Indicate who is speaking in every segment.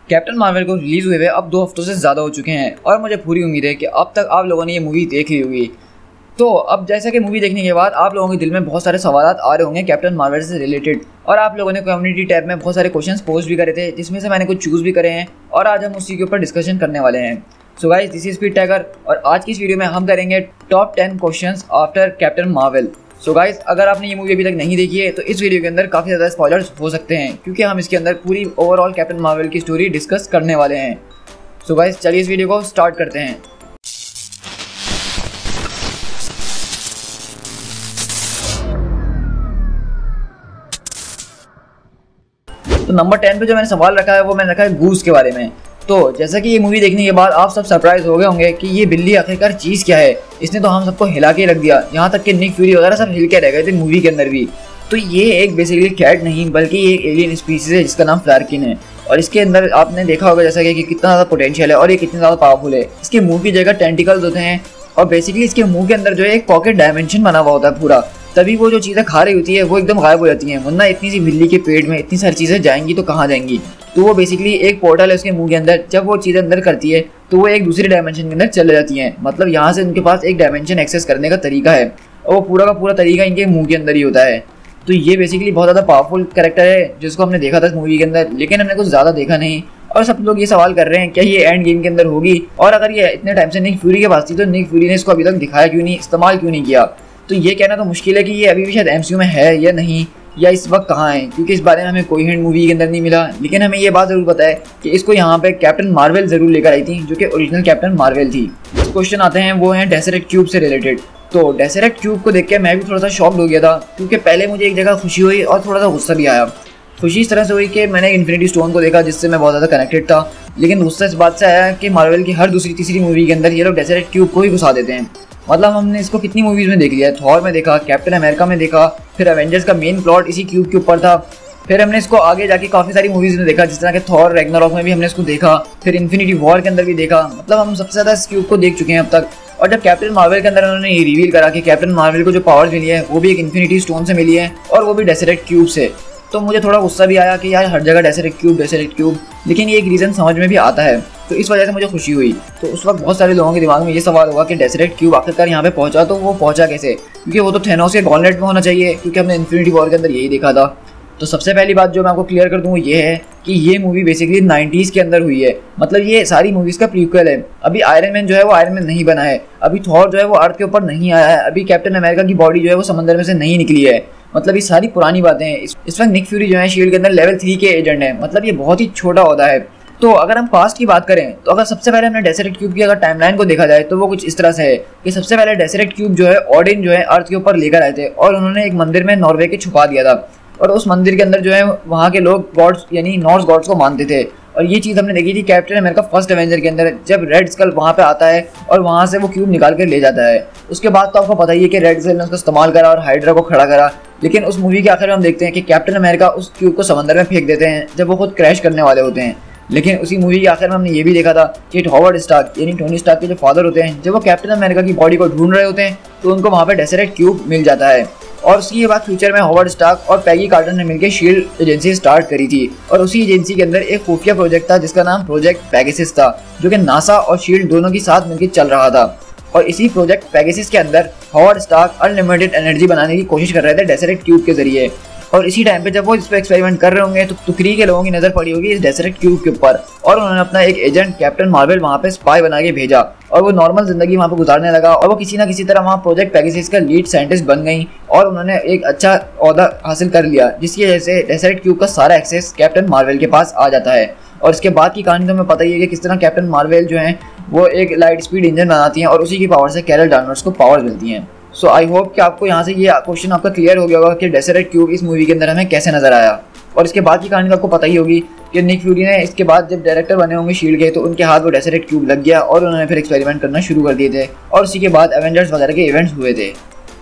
Speaker 1: Captain Marvel को release हुए अब 2 हफ्तों से ज़्यादा हो चुके हैं और मुझे पूरी उम्मीद है कि अब तक आप लोगों ने ये मूवी देख ली होगी। तो अब जैसा कि मूवी देखने के बाद आप लोगों के दिल में बहुत सारे सवाल आ रहे होंगे कैप्टन मार्वल से रिलेटेड, और आप लोगों ने कम्युनिटी टैब में बहुत सारे क्वेश्चंस पोस्ट भी करे थे, जिसमें से मैंने कुछ चूज़ भी करे हैं और आज हम उसी के ऊपर डिस्कशन करने वाले हैं। So guys, this is Speed tiger और आज की इस वीडियो में हम करेंगे top 10 questions after captain Marvel. So guys, अगर आपने ये मूवी अभी तक नहीं देखी है तो इस वीडियो के अंदर काफ़ी ज़्यादा स्पॉयलर्स हो सकते हैं, क्योंकि हम इसके अंदर पूरी ओवरऑल कैप्टन मार्वल की स्टोरी डिस्कस करने वाले हैं। सो गाइस, चलिए इस वीडियो को स्टार्ट करते हैं। तो नंबर 10 पे जो मैंने सवाल रखा है वो मैंने रखा है गूस के बारे में। तो जैसा कि ये मूवी देखने के बाद आप सब सरप्राइज हो गए होंगे कि ये बिल्ली आखिरकार चीज़ क्या है, इसने तो हम सबको हिला के रख दिया, यहाँ तक कि निक फ्यूरी वगैरह सब हिल के रह गए थे मूवी के अंदर भी। तो ये एक बेसिकली कैट नहीं बल्कि ये एक एलियन स्पीसीज है जिसका नाम फ्लार्किन है, और इसके अंदर आपने देखा होगा जैसा कि कितना ज़्यादा पोटेंशियल है और ये कितनी ज़्यादा पावरफुल है। इसके मुंह की जगह टेंटिकल्स होते हैं और बेसिकली इसके मुंह के अंदर जो है एक पॉकेट डायमेंशन बना हुआ होता है पूरा, तभी वो जो चीज़ें खा रही होती है वो एकदम गायब हो जाती हैं, वरना इतनी सी बिल्ली के पेट में इतनी सारी चीज़ें जाएंगी तो कहाँ जाएंगी। तो वो बेसिकली एक पोर्टल है उसके मुंह के अंदर, जब वो चीज़ें अंदर करती है तो वो एक दूसरे डायमेंशन के अंदर चले जाती हैं, मतलब यहाँ से उनके पास एक डायमेंशन एक्सेस करने का तरीका है और वो पूरा का पूरा तरीका इनके मुंह के अंदर ही होता है। तो ये बेसिकली बहुत ज़्यादा पावरफुल कैरेक्टर है जिसको हमने देखा था इस मूवी के अंदर, लेकिन हमने कुछ ज़्यादा देखा नहीं। और सब लोग ये सवाल कर रहे हैं क्या ये एंड गेम के अंदर होगी, और अगर ये इतने टाइम से निक फ्यूरी के पास थी तो निक फ्यूरी ने इसको अभी तक दिखाया क्यों नहीं, इस्तेमाल क्यों नहीं किया। तो ये कहना तो मुश्किल है कि ये अभी भी शायद एमसीयू में है या नहीं, या इस वक्त कहाँ है, क्योंकि इस बारे में हमें कोई हिंट मूवी के अंदर नहीं मिला। लेकिन हमें ये बात जरूर पता है कि इसको यहाँ पे कैप्टन मार्वल जरूर लेकर आई थी, जो कि ओरिजिनल कैप्टन मार्वल थी। क्वेश्चन आते हैं वो हैं डेसरेट क्यूब से रिलेटेड। तो डेसरेट क्यूब को देख के मैं भी थोड़ा सा शॉक्ड हो गया था, क्योंकि पहले मुझे एक जगह खुशी हुई और थोड़ा सा गुस्सा भी आया। खुशी इस तरह से हुई कि मैंने इन्फिनिटी स्टोन को देखा जिससे मैं बहुत ज़्यादा कनेक्टेड था, लेकिन गुस्सा इस बात से आया कि मार्वल की हर दूसरी तीसरी मूवी के अंदर ये लोग डेसरेट क्यूब को ही घुसा देते हैं। मतलब हमने इसको कितनी मूवीज़ में देख लिया है, थॉर में देखा, कैप्टन अमेरिका में देखा, फिर एवेंजर्स का मेन प्लॉट इसी क्यूब के ऊपर था, फिर हमने इसको आगे जाके काफ़ी सारी मूवीज़ में देखा, जिस तरह के थॉर रैग्नारॉक में भी हमने इसको देखा, फिर इन्फिनिटी वॉर के अंदर भी देखा। मतलब हम सबसे ज़्यादा इस क्यूब को देख चुके हैं अब तक। और जब कैप्टन मार्वल के अंदर उन्होंने ये रिवील करा कि कैप्टन मार्वल को जो पावर्स मिली है वो भी एक इन्फिनिटी स्टोन से मिली है और वो भी डेसरेट क्यूब से, तो मुझे थोड़ा गुस्सा भी आया कि यार हर जगह डेसरेट क्यूब, लेकिन ये एक रीज़न समझ में भी आता है, तो इस वजह से मुझे खुशी हुई। तो उस वक्त बहुत सारे लोगों के दिमाग में ये सवाल हुआ कि डेसरेट क्यूब आखिरकार यहाँ पे पहुँचा, तो वो पहुँचा कैसे, क्योंकि वो तो थेनोस के गॉन्टलेट में होना चाहिए, क्योंकि हमने इन्फिनिटी वॉर के अंदर यही देखा था। तो सबसे पहली बात जो मैं आपको क्लियर कर दूँ वो ये है कि ये मूवी बेसिकली 90s के अंदर हुई है, मतलब ये सारी मूवीज़ का प्रीक्वल है। अभी आयरन मैन जो है वो आयरन मैन नहीं बना है, अभी थॉर जो है वो अर्थ के ऊपर नहीं आया है, अभी कैप्टन अमेरिका की बॉडी जो है वो समंदर में से नहीं निकली है। मतलब ये सारी पुरानी बातें हैं। इस वक्त निक फ्यूरी जो है शील्ड के अंदर लेवल 3 के एजेंट है, मतलब ये बहुत ही छोटा ओहदा है। तो अगर हम पास्ट की बात करें तो अगर सबसे पहले हमने डेसरेट क्यूब की अगर टाइमलाइन को देखा जाए तो वो कुछ इस तरह से है कि सबसे पहले डेसरेट क्यूब जो है ऑडिन जो है अर्थ के ऊपर लेकर आए थे और उन्होंने एक मंदिर में नॉर्वे के छुपा दिया था, और उस मंदिर के अंदर जो है वहाँ के लोग गॉड्स यानी नॉर्स गॉड्स को मानते थे। और ये चीज़ हमने देखी थी कैप्टन अमेरिका फर्स्ट एवेंजर के अंदर, जब रेड स्कल वहाँ पे आता है और वहाँ से वो क्यूब निकाल कर ले जाता है। उसके बाद तो आपको पता ही है कि रेड स्कल ने उसका इस्तेमाल करा और हाइड्रा को खड़ा करा, लेकिन उस मूवी के आखिर में हम देखते हैं कि कैप्टन अमेरिका उस क्यूब को समंदर में फेंक देते हैं जब वो खुद क्रैश करने वाले होते हैं। लेकिन उसी मूवी के आखिर में हमने ये भी देखा था कि हॉवर्ड स्टार्क यानी टोनी स्टार्क के जो फादर होते हैं, जब वो कैप्टन अमेरिका की बॉडी को ढूंढ रहे होते हैं तो उनको वहाँ पे डेसरेट क्यूब मिल जाता है। और उसकी बात फ्यूचर में हॉवर्ड स्टार्क और पैगी कार्टर ने मिलकर शील्ड एजेंसी स्टार्ट करी थी, और उसी एजेंसी के अंदर एक खुफिया प्रोजेक्ट था जिसका नाम प्रोजेक्ट पेगासस था, जो कि नासा और शील्ड दोनों के साथ मिलकर चल रहा था। और इसी प्रोजेक्ट पेगासस के अंदर हॉवर्ड स्टार्क अनलिमिटेड एनर्जी बनाने की कोशिश कर रहे थे डेसरेट क्यूब के जरिए। और इसी टाइम पे जब वो इस पर एक्सपेरिमेंट कर रहे होंगे तो क्री के लोगों की नज़र पड़ी होगी इस डेसरेट क्यूब के ऊपर, और उन्होंने अपना एक एजेंट कैप्टन मार्वल वहाँ पे स्पाई बना के भेजा और वो नॉर्मल जिंदगी वहाँ पे गुजारने लगा, और वो किसी ना किसी तरह वहाँ प्रोजेक्ट पेगासस का लीड साइंटिस्ट बन गई और उन्होंने एक अच्छा ओहदा हासिल कर लिया, जिसकी वजह से डेसरेट क्यूब का सारा एक्सेस कैप्टन मार्वल के पास आ जाता है। और इसके बाद की कहानी तो हमें पता ही है कि किस तरह कैप्टन मार्वल जो है वो एक लाइट स्पीड इंजन बनाती हैं और उसी की पावर से कैरल डानवर्स को पावर मिलती हैं। सो आई होप कि आपको यहाँ से ये क्वेश्चन आपका क्लियर हो गया होगा कि डेसरेट क्यूब इस मूवी के अंदर हमें कैसे नजर आया। और इसके बाद की कहानी तो आपको पता ही होगी कि निक फ्यूरी ने इसके बाद जब डायरेक्टर बने होंगे शील्ड के तो उनके हाथ वो डेसरेट क्यूब लग गया और उन्होंने फिर एक्सपेरिमेंट करना शुरू कर दिए थे, और उसी के बाद एवेंजर्स वगैरह के इवेंट्स हुए थे।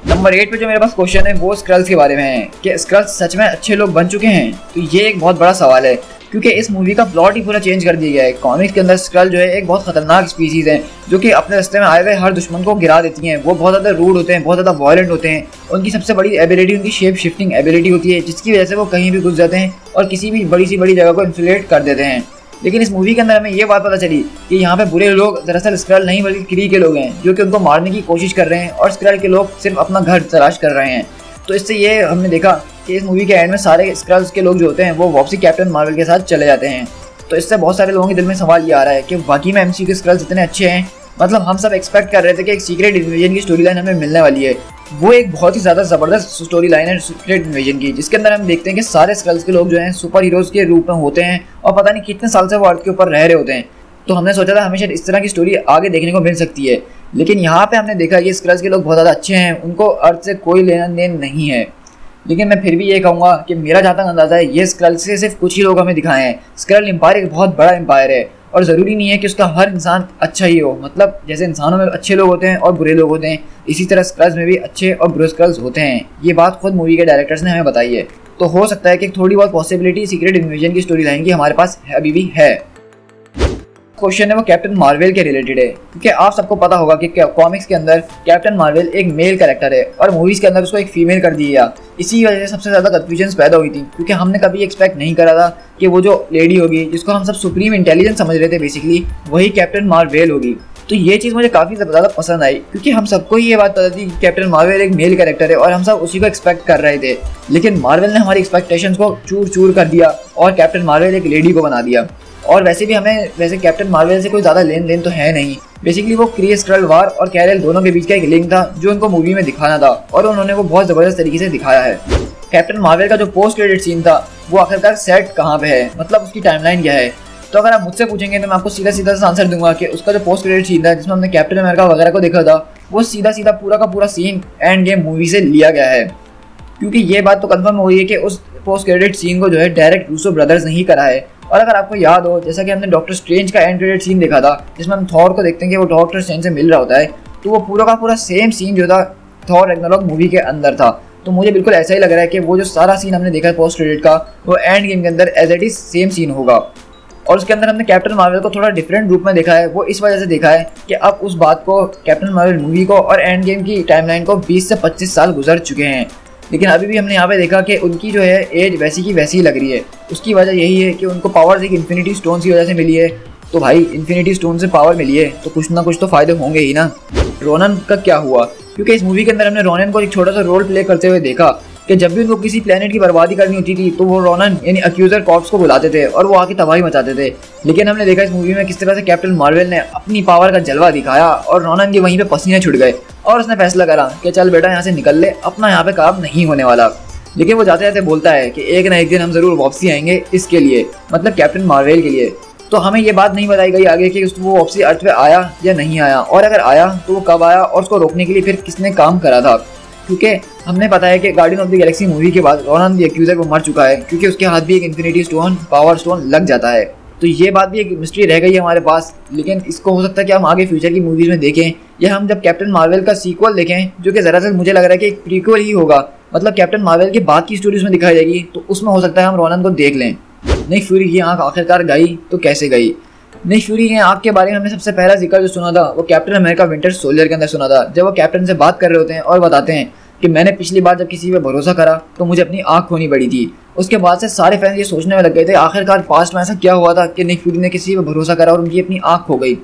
Speaker 1: नंबर 8 पे जो मेरे पास क्वेश्चन है वो स्क्रल्स के बारे में है कि स्क्रल्स सच में अच्छे लोग बन चुके हैं। तो ये एक बहुत बड़ा सवाल है, क्योंकि इस मूवी का प्लॉट ही पूरा चेंज कर दिया गया है। कॉमिक्स के अंदर स्क्रल जो है एक बहुत खतरनाक स्पीसीज है जो कि अपने रास्ते में आए हुए हर दुश्मन को गिरा देती हैं। वो बहुत ज़्यादा रूड होते हैं, बहुत ज़्यादा वायलेंट होते हैं। उनकी सबसे बड़ी एबिलिटी उनकी शेप शिफ्टिंग एबिलिटी होती है, जिसकी वजह से वो कहीं भी घुस जाते हैं और किसी भी बड़ी सी बड़ी जगह को इन्फ्लेट कर देते हैं। लेकिन इस मूवी के अंदर हमें ये बात पता चली कि यहाँ पे बुरे लोग दरअसल स्क्रल नहीं बल्कि क्री के लोग हैं जो कि उनको मारने की कोशिश कर रहे हैं और स्क्रल के लोग सिर्फ अपना घर तलाश कर रहे हैं। तो इससे ये हमने देखा कि इस मूवी के एंड में सारे स्क्रल्स के लोग जो होते हैं वो वापसी कैप्टन मार्वल के साथ चले जाते हैं। तो इससे बहुत सारे लोगों के दिल में सवाल ये आ रहा है कि बाकी में एमसीयू के स्क्रल्स इतने अच्छे हैं, मतलब हम सब एक्सपेक्ट कर रहे थे कि एक सीक्रेट इन्वेजन की स्टोरी लाइन हमें मिलने वाली है। वो एक बहुत ही ज़्यादा ज़बरदस्त स्टोरी लाइन है सीक्रेट इन्वेजन की, जिसके अंदर हम देखते हैं कि सारे स्क्रल्स के लोग जो हैं सुपर हीरोज़ के रूप में होते हैं और पता नहीं कितने साल से वो अर्थ के ऊपर रह रहे होते हैं। तो हमने सोचा था हमेशा इस तरह की स्टोरी आगे देखने को मिल सकती है, लेकिन यहाँ पे हमने देखा कि स्क्रल्स के लोग बहुत ज़्यादा अच्छे हैं, उनको अर्थ से कोई लेना देन नहीं है। लेकिन मैं फिर भी ये कहूँगा कि मेरा जहाँ तक अंदाज़ा है ये स्क्रल से सिर्फ कुछ ही लोग हमें दिखाए हैं। स्क्रल एम्पायर एक बहुत बड़ा एम्पायर है और ज़रूरी नहीं है कि उसका हर इंसान अच्छा ही हो, मतलब जैसे इंसानों में अच्छे लोग होते हैं और बुरे लोग होते हैं, इसी तरह स्क्रल्स में भी अच्छे और बुरे स्क्रल्स होते हैं। ये बात खुद मूवी के डायरेक्टर्स ने हमें बताई है। तो हो सकता है कि थोड़ी बहुत पॉसिबिलिटी सीक्रेट इन्वेजन की स्टोरी लाइन की हमारे पास अभी भी है। क्वेश्चन है वो कैप्टन मार्वल के रिलेटेड है, क्योंकि आप सबको पता होगा कि कॉमिक्स के अंदर कैप्टन मार्वल एक मेल कैरेक्टर है और मूवीज़ के अंदर उसको एक फीमेल कर दिया। इसी वजह से सबसे ज़्यादा कन्फ्यूजन पैदा हुई थी, क्योंकि हमने कभी एक्सपेक्ट नहीं करा था कि वो जो लेडी होगी जिसको हम सब सुप्रीम इंटेलिजेंस समझ रहे थे बेसिकली, वही कैप्टन मार्वल होगी। तो ये चीज़ मुझे काफ़ी ज़्यादा पसंद आई, क्योंकि हम सबको ये बात पता थी कि कैप्टन मार्वल एक मेल कैरेक्टर है और हम सब उसी को एक्सपेक्ट कर रहे थे। लेकिन मार्वल ने हमारी एक्सपेक्टेशंस को चूर चूर कर दिया और कैप्टन मार्वल एक लेडी को बना दिया। और वैसे भी हमें वैसे कैप्टन मार्वल से कोई ज़्यादा लेन देन तो है नहीं, बेसिकली वो क्री स्क्रल वार और कैरल दोनों के बीच का एक लिंक था जो उनको मूवी में दिखाना था और उन्होंने वो बहुत ज़बरदस्त तरीके से दिखाया है। कैप्टन मार्वल का जो पोस्ट क्रेडिट सीन था वो आखिरकार सेट कहाँ पे है, मतलब उसकी टाइमलाइन क्या है। तो अगर आप मुझसे पूछेंगे तो मैं आपको सीधा सीधा सा आंसर दूंगा कि उसका जो पोस्ट क्रेडिट सीन था जिसमें हमने कैप्टन अमेरिका वगैरह को देखा था, वो सीधा सीधा पूरा का पूरा सीन एंड गेम मूवी से लिया गया है। क्योंकि ये बात तो कंफर्म हो गई है कि उस पोस्ट क्रेडिट सीन को जो है डायरेक्ट रूसो ब्रदर्स ने ही करा है। और अगर आपको याद हो, जैसा कि हमने डॉक्टर स्ट्रेंज का एंड क्रेडिट सीन देखा था जिसमें हम थॉर को देखते हैं कि वो डॉक्टर स्ट्रेंज से मिल रहा होता है, तो वो पूरा का पूरा सेम सीन जो था थॉर रैग्नारोक मूवी के अंदर था। तो मुझे बिल्कुल ऐसा ही लग रहा है कि वो जो सारा सीन हमने देखा है पोस्ट क्रेडिट का, वो एंड गेम के अंदर as it is same scene होगा। और उसके अंदर हमने कैप्टन मार्वल को थोड़ा डिफरेंट रूप में देखा है। वो इस वजह से देखा है कि अब उस बात को, कैप्टन मार्वल मूवी को और एंड गेम की टाइमलाइन को 20 से 25 साल गुजर चुके हैं, लेकिन अभी भी हमने यहाँ पे देखा कि उनकी जो है एज वैसी की वैसी ही लग रही है। उसकी वजह यही है कि उनको पावर्स एक इन्फिनिटी स्टोन की वजह से मिली है। तो भाई इन्फिनिटी स्टोन से पावर मिली है तो कुछ ना कुछ तो फायदे होंगे ही ना। रोनन का क्या हुआ, क्योंकि इस मूवी के अंदर हमने रोनन को एक छोटा सा रोल प्ले करते हुए देखा कि जब भी उनको किसी प्लेनेट की बर्बादी करनी होती थी तो वो रोनन यानी अक्यूजर कॉर्प्स को बुलाते थे और वो आके तबाही मचाते थे। लेकिन हमने देखा इस मूवी में किस तरह से कैप्टन मार्वल ने अपनी पावर का जलवा दिखाया और रोनन के वहीं पे पसीने छूट गए और उसने फैसला करा कि चल बेटा यहाँ से निकल ले, अपना यहाँ पे काम नहीं होने वाला। लेकिन वो जाते जाते बोलता है कि एक ना एक दिन हम जरूर वापसी आएंगे इसके लिए, मतलब कैप्टन मार्वल के लिए। तो हमें ये बात नहीं बताई गई आगे कि वो वापसी अर्थ पे आया या नहीं आया, और अगर आया तो वो कब आया और उसको रोकने के लिए फिर किसने काम करा था। क्योंकि हमने पता है कि guardian of the Galaxy movie के बाद रोनन द एक्यूजर वो मर चुका है, क्योंकि उसके हाथ भी एक इन्फिनिटी स्टोन पावर स्टोन लग जाता है। तो ये बात भी एक मिस्ट्री रह गई है हमारे पास। लेकिन इसको हो सकता है कि हम आगे फ्यूचर की मूवीज़ में देखें या हम जब कैप्टन मार्वल का सीक्वल देखें, जो कि ज़्यादातर मुझे लग रहा है कि एक प्रीक्वल ही होगा, मतलब कैप्टन मार्वल के बाद की स्टोरी उसमें दिखाई जाएगी, तो उसमें हो सकता है हम रोनन को देख लें। निक फ्यूरी की आँख आखिरकार गई तो कैसे गई। निक फ्यूरी की आँख के बारे में हमने सबसे पहला जिक्र जो सुना था वो कैप्टन अमेरिका विंटर सोल्जर के अंदर सुना था, जब वो कैप्टन से बात कर रहे होते हैं और बताते हैं कि मैंने पिछली बार जब किसी पे भरोसा करा तो मुझे अपनी आँख खोनी पड़ी थी। उसके बाद से सारे फैंस ये सोचने में लग गए थे आखिरकार पास्ट में ऐसा क्या हुआ था कि निक फ्यूरी ने किसी पे भरोसा करा और उनकी अपनी आँख खो गई।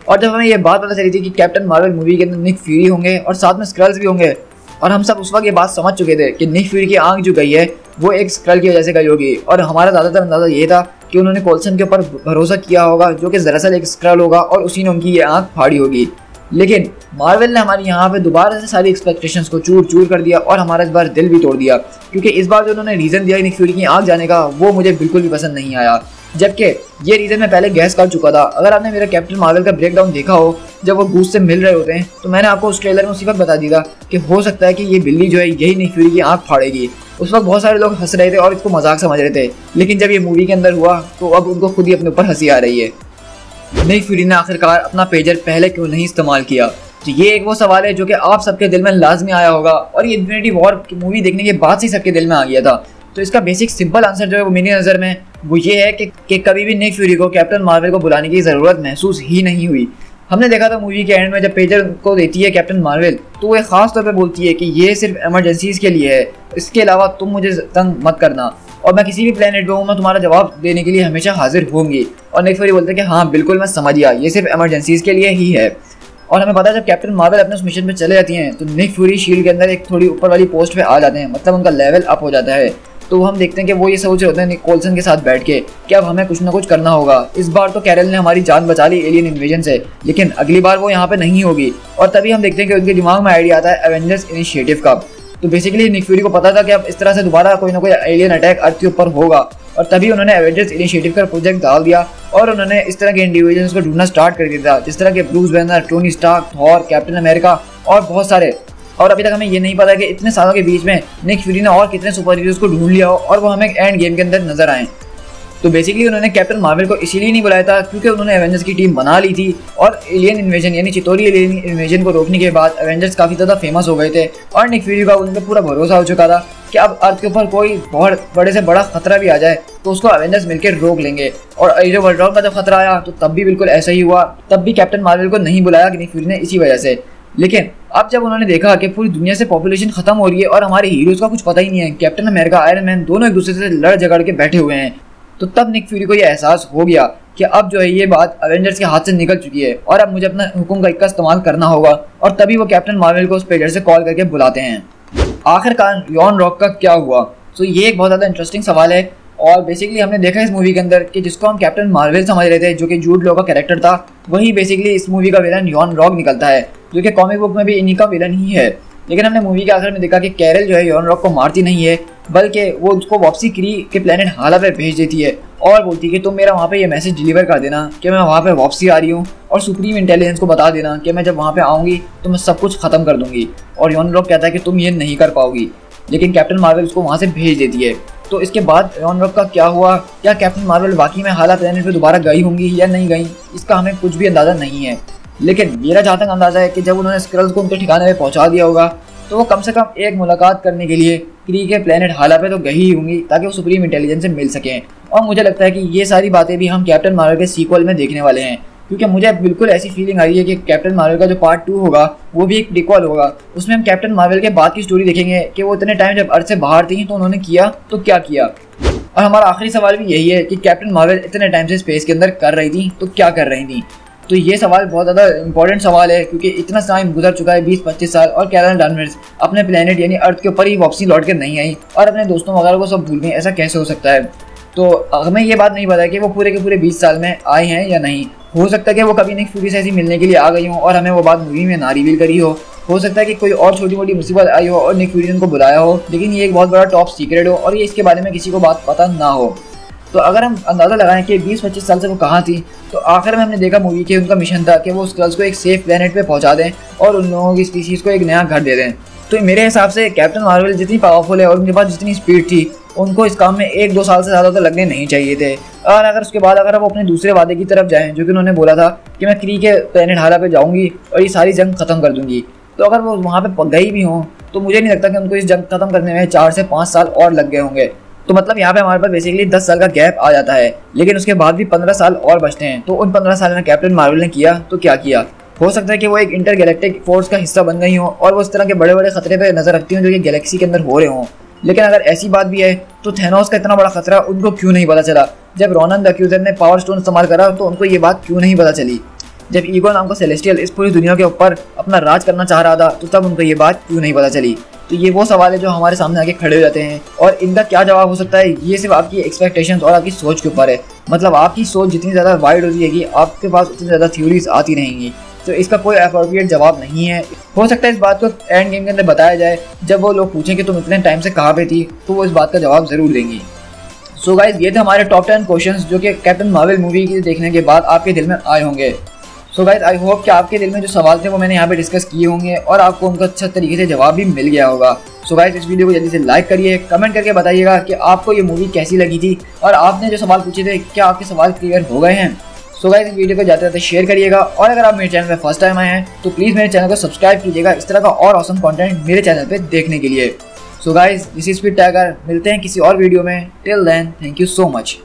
Speaker 1: और जब हमें ये बात पता चली थी कि कैप्टन मार्वल मूवी के अंदर निक फ्यूरी होंगे और साथ में स्क्रल्स भी होंगे, और हम सब उस वक्त ये बात समझ चुके थे कि निक फ्यूरी की आँख जो गई है वो एक स्क्रल की वजह से गई होगी। और हमारा ज़्यादातर अंदाज़ा ये था कि उन्होंने कोल्सन के ऊपर भरोसा किया होगा जो कि दरअसल एक स्क्रल होगा और उसी ने उनकी ये आँख फाड़ी होगी। लेकिन मार्वल ने हमारी यहाँ पे दोबारा से सारी एक्सपेक्टेशंस को चूर चूर कर दिया और हमारा इस बार दिल भी तोड़ दिया, क्योंकि इस बार जो उन्होंने रीज़न दिया निक फ्यूरी की आँख जाने का वो मुझे बिल्कुल भी पसंद नहीं आया। जबकि ये रीज़न मैं पहले गैस कर चुका था। अगर आपने मेरा कैप्टन मार्वल का ब्रेकडाउन देखा हो जब वो गूस से मिल रहे होते हैं, तो मैंने आपको उस ट्रेलर में उसी वक्त बता दिया कि हो सकता है कि ये बिल्ली जो है यही निक फ्यूरी की आँख फाड़ेगी। उस वक्त बहुत सारे लोग हंस रहे थे और इसको मजाक समझ रहे थे, लेकिन जब ये मूवी के अंदर हुआ तो अब उनको खुद ही अपने ऊपर हंसी आ रही है। निक फ्यूरी ने आखिरकार अपना पेजर पहले क्यों नहीं इस्तेमाल किया। तो ये एक वो सवाल है जो कि आप सबके दिल में लाजमी आया होगा और ये इन्फिनिटी वॉर की मूवी देखने के बाद से सबके दिल में आ गया था। तो इसका बेसिक सिंपल आंसर जो है वो मेरी नज़र में वो ये है कि कभी भी निक फ्यूरी को कैप्टन मार्वल को बुलाने की ज़रूरत महसूस ही नहीं हुई। हमने देखा था मूवी के एंड में जब पेजर को देती है कैप्टन मार्वल तो वो ख़ास तौर पे बोलती है कि ये सिर्फ इमरजेंसीज़ के लिए है, इसके अलावा तुम मुझे तंग मत करना। और मैं किसी भी प्लेनेट पे हूँ, मैं तुम्हारा जवाब देने के लिए हमेशा हाजिर होंगी। और निक फ्यूरी बोलते हैं कि हाँ बिल्कुल मैं समझ गया, ये सिर्फ इमरजेंसीज के लिए ही है। और हमें पता है जब कैप्टन मार्वल अपने उस मिशन पे चले जाती हैं तो निक फ्यूरी शील्ड के अंदर एक थोड़ी ऊपर वाली पोस्ट पे आ जाते हैं, मतलब उनका लेवल अप हो जाता है। तो हम देखते हैं कि वो ये सोच रहे होते हैं निक कोल्सन के साथ बैठ के कि अब हमें कुछ ना कुछ करना होगा। इस बार तो कैरल ने हमारी जान बचा ली एलियन इन्वेजन से, लेकिन अगली बार वो यहाँ पे नहीं होगी। और तभी हम देखते हैं कि उनके दिमाग में आइडिया आता है एवेंजर्स इनिशिएटिव का। तो बेसिकली निक फ्यूरी को पता था कि अब इस तरह से दोबारा कोई ना कोई एलियन अटैक अर्थ के ऊपर होगा, और तभी उन्होंने एवेंजर्स इनिशिएटिव का प्रोजेक्ट डाल दिया और उन्होंने इस तरह के इंडिविजुअल्स को ढूंढना स्टार्ट कर दिया, जिस तरह के Bruce Banner, Tony Stark, Thor, Captain America और बहुत सारे। और अभी तक हमें ये नहीं पता कि इतने सालों के बीच में निक फ्यूरी ने और कितने सुपर हीरोज को ढूंढ लिया हो और वो हमें एंड गेम के अंदर नजर आए। तो बेसिकली उन्होंने कैप्टन मार्वल को इसीलिए नहीं बुलाया था क्योंकि उन्होंने एवेंजर्स की टीम बना ली थी, और एलियन इन्वेजन यानी चितौरी एलियन इन्वेजन को रोकने के बाद एवेंजर्स काफ़ी ज़्यादा फेमस हो गए थे और निक फ्यूरी का उन पर पूरा भरोसा हो चुका था कि अब अर्थ के ऊपर कोई बहुत बड़े से बड़ा खतरा भी आ जाए तो उसको एवेंजर्स मिलकर रोक लेंगे। और एज ऑफ अल्ट्रॉन का जब खतरा आया तो तब भी बिल्कुल ऐसा ही हुआ, तब भी कैप्टन मार्वल को नहीं बुलाया निक फ्यूरी ने इसी वजह से। लेकिन अब जब उन्होंने देखा कि पूरी दुनिया से पॉपुलेशन खत्म हो रही है और हमारे हीरोज का कुछ पता ही नहीं है, कैप्टन अमेरिका, आयरन मैन दोनों एक दूसरे से लड़ झगड़ के बैठे हुए हैं, तो तब निक फ्यूरी को ये एहसास हो गया कि अब जो है ये बात एवेंजर्स के हाथ से निकल चुकी है और अब मुझे अपना हुक्म का इस्तेमाल करना होगा। और तभी वो कैप्टन मार्वल को उस पेजर से कॉल करके बुलाते हैं। आखिरकार यॉन रॉक का क्या हुआ? तो ये एक बहुत ज़्यादा इंटरेस्टिंग सवाल है। और बेसिकली हमने देखा इस मूवी के अंदर कि जिसको हम कैप्टन मार्वल समझ रहे थे, जो कि जूड लॉ का कैरेक्टर था, वही बेसिकली इस मूवी का विलन यॉन रॉक निकलता है, जो कि कॉमिक बुक में भी इन्हीं का विलन ही है। लेकिन हमने मूवी के आखिर में देखा कि कैरल जो है यॉन रॉक को मारती नहीं है, बल्कि वो उसको वापसी क्री के प्लेनेट हाला पे भेज देती है और बोलती है कि तुम मेरा वहाँ पे ये मैसेज डिलीवर कर देना कि मैं वहाँ पे वापसी आ रही हूँ, और सुप्रीम इंटेलिजेंस को बता देना कि मैं जब वहाँ पे आऊँगी तो मैं सब कुछ ख़त्म कर दूँगी। और यॉन रॉक कहता है कि तुम ये नहीं कर पाओगी, लेकिन कैप्टन मार्वल उसको वहाँ से भेज देती है। तो इसके बाद यॉन रॉक का क्या हुआ? क्या कैप्टन मार्वल वाकई में हाला प्लेनेट पे दोबारा गई होंगी या नहीं गई, इसका हमें कुछ भी अंदाज़ा नहीं है। लेकिन मेरा जहाँ तक अंदाज़ा है कि जब उन्होंने स्क्रल्स को उनके ठिकाने पे पहुँचा दिया होगा तो वो कम से कम एक मुलाकात करने के लिए क्री के प्लेनेट हाला पे तो गई ही होंगी ताकि वो सुप्रीम इंटेलिजेंस से मिल सकें। और मुझे लगता है कि ये सारी बातें भी हम कैप्टन मार्वल के सीक्वल में देखने वाले हैं, क्योंकि मुझे बिल्कुल ऐसी फीलिंग आ रही है कि कैप्टन मार्वल का जो पार्ट 2 होगा वो भी एक प्रीक्वल होगा। उसमें हम कैप्टन मार्वल के बाद की स्टोरी देखेंगे कि वो इतने टाइम जब अर्थ से बाहर थी तो उन्होंने किया तो क्या किया। और हमारा आखिरी सवाल भी यही है कि कैप्टन मार्वल इतने टाइम से स्पेस के अंदर कर रही थी तो क्या कर रही थी। तो ये सवाल बहुत ज़्यादा इंपॉर्टेंट सवाल है, क्योंकि इतना टाइम गुजर चुका है 20-25 साल, और कैरल डानवर्स अपने प्लेनेट यानी अर्थ के ऊपर ही वापसी लौट के नहीं आई और अपने दोस्तों वगैरह को सब भूल गए। ऐसा कैसे हो सकता है? तो हमें ये बात नहीं पता है कि वो पूरे के पूरे 20 साल में आए हैं या नहीं। हो सकता है कि वो कभी निक फ्यूरी से ऐसी मिलने के लिए आ गई हो और हमें वो बात मूवी में ना रिवील करी हो सकता है कि कोई और छोटी मोटी मुसीबत आई हो और निक फ्यूरी ने उनको बुलाया हो, लेकिन ये एक बहुत बड़ा टॉप सीक्रेट हो और ये इसके बारे में किसी को बात पता ना हो। तो अगर हम अंदाज़ा लगाएं कि 20-25 साल से वो कहाँ थी, तो आखिर में हमने देखा मूवी के उनका मिशन था कि वो स्क्रल्स को एक सेफ प्लेनेट पे पहुंचा दें और उन लोगों की स्पीसीज़ को एक नया घर दे दें। तो मेरे हिसाब से कैप्टन मार्वल जितनी पावरफुल है और उनके पास जितनी स्पीड थी, उनको इस काम में 1-2 साल से ज़्यादा तो लगने नहीं चाहिए थे। और अगर उसके बाद अगर वो अपने दूसरे वादे की तरफ जाएँ, जो कि उन्होंने बोला था कि मैं क्री के प्लेनेट हाला पे जाऊँगी और ये सारी जंग ख़त्म कर दूँगी, तो अगर वो वहाँ पर गई भी हों तो मुझे नहीं लगता कि उनको इस जंग ख़त्म करने में 4 से 5 साल और लग गए होंगे। तो मतलब यहाँ पे हमारे पास बेसिकली 10 साल का गैप आ जाता है, लेकिन उसके बाद भी 15 साल और बचते हैं। तो उन 15 साल में कैप्टन मार्वल ने किया तो क्या किया? हो सकता है कि वो एक इंटरगैलेक्टिक फोर्स का हिस्सा बन गई हो और वो इस तरह के बड़े बड़े खतरे पे नजर रखती हूँ जो कि गैलेक्सी के अंदर हो रहे हों। लेकिन अगर ऐसी बात भी है तो थैनोस का इतना बड़ा खतरा उनको क्यों नहीं पता चला? जब रोनन द एक्यूजर ने पावर स्टोन इस्तेमाल करा तो उनको ये बात क्यों नहीं पता चली? जब ईगो नाम का सेलेस्टियल इस पूरी दुनिया के ऊपर अपना राज करना चाह रहा था तो तब उनको ये बात क्यों नहीं पता चली? तो ये वो सवाल है जो हमारे सामने आके खड़े हो जाते हैं, और इनका क्या जवाब हो सकता है ये सिर्फ आपकी एक्सपेक्टेशंस और आपकी सोच के ऊपर है। मतलब आपकी सोच जितनी ज़्यादा वाइड हो जाएगी, आपके पास उतनी ज़्यादा थ्योरीज आती रहेंगी। तो इसका कोई अप्रोप्रिएट जवाब नहीं है। हो सकता है इस बात को एंड गेम के अंदर बताया जाए, जब वो लोग पूछें कि तुम इतने टाइम से कहाँ पे थी, तो वो इस बात का जवाब ज़रूर देंगी। सो गाइज, ये थे हमारे टॉप 10 क्वेश्चंस जो कि कैप्टन मार्वल मूवी की देखने के बाद आपके दिल में आए होंगे। सो गाइज, आई होप कि आपके दिल में जो सवाल थे वो मैंने यहाँ पे डिस्कस किए होंगे और आपको उनका अच्छा तरीके से जवाब भी मिल गया होगा। सो गाइज, इस वीडियो को जल्दी से लाइक करिए, कमेंट करके बताइएगा कि आपको ये मूवी कैसी लगी थी और आपने जो सवाल पूछे थे क्या आपके सवाल क्लियर हो गए हैं। सो गाइज, इस वीडियो को जाते जाते शेयर करिएगा, और अगर आप मेरे चैनल पे फर्स्ट टाइम आए हैं तो प्लीज़ मेरे चैनल को सब्सक्राइब कीजिएगा इस तरह का और ऑसम कंटेंट मेरे चैनल पे देखने के लिए। So guys, this is Speed Tiger, मिलते हैं किसी और वीडियो में। Till then, thank you so much.